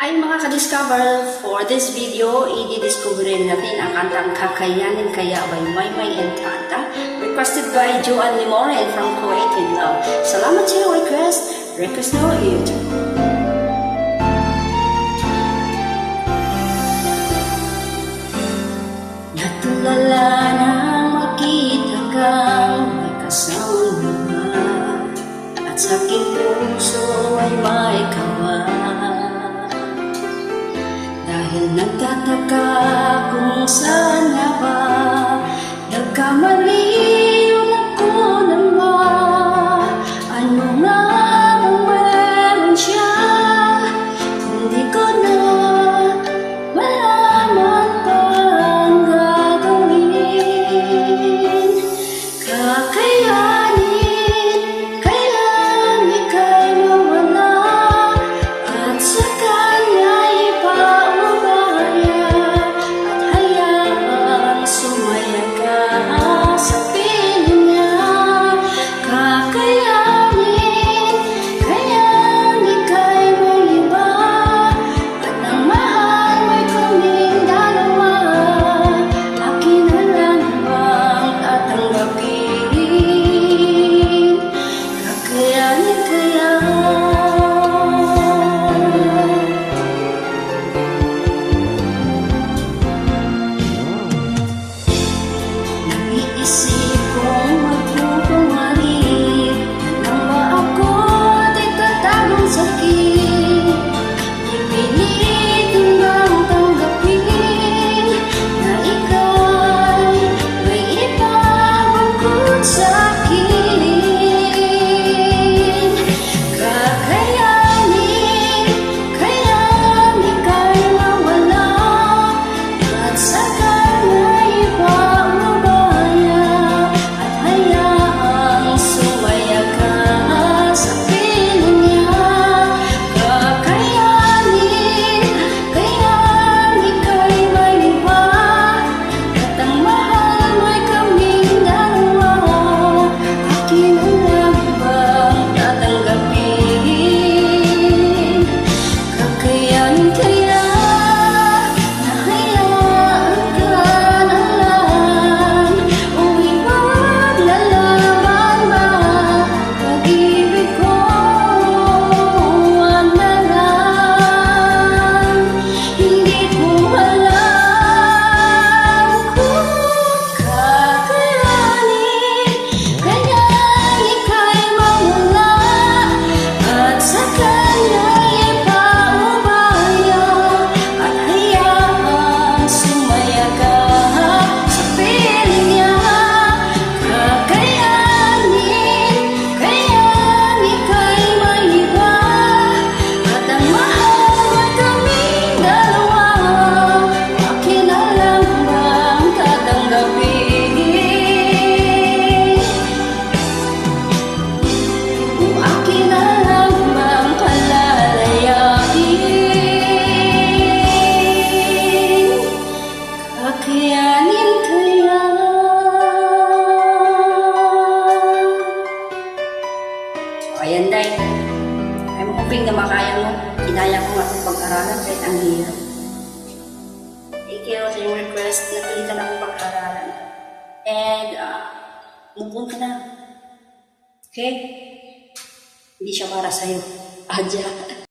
Hi mga ka-discover! For this video, i-discoverin natin ang kantang Kakayanin Kaya by Maymay Encanta, requested by Joanne Limoren from Kuwait in Love. Salamat sa iyong request. Request no YouTube. Natulala nang makita kang may kasama at sa aking puso ay may kawa. Dahil nagtataka kung saan nga ba nagkamali yun ako naman. Ano nga bang meron siya? Hindi ko na malaman pa ang gagawin. Kakayanin, kaya ika'y mawala at sa kanya ipaubaya at hayaang sumaya ka sa piling niya. Kakayanin, kaya ika'y may iba at ang mahal mo'y kaming dalawa. Akin na lang bang tatanggapin? Kakayanin kaya? Nag-iisip kong magpupumalik, nang ba ako at itatagong sakit? Ipilitin bang tanggapin na ika'y may iba bukod sa'kin? Kakayanin, kaya ika'y mawala at sa kanya ipaubaya at hayaang sumaya ka sa piling niya. Kakayanin, kaya ika'y may iba at ang mahal mo'y kaming dalawa. Akin na lang bang tatanggapin? Kakayanin kaya na hayaan ka na lang? O ipaglalaban ba pag-ibig ko? Huwag na lang. Hindi ko alam kung kakayanin kaya ika'y mawala at sa kanya ipaubaya at hayaang sumaya ka sa piling niya. Kakayanin, kaya ika'y may iba at ang mahal mo'y kaming dalawa. Akin na lang bang tatanggapin? Kung akin na lang bang palalayain? Kakayanin kaya? Ayan, Day. I'm hoping na makaya mo. Kinaya ko nga itong pag-aralan kahit ang hirap. Thank you sa iyong request. Napilitan akong pag-aralan. And, move on ka na. Okay? Hindi siya para sa'yo. Adya.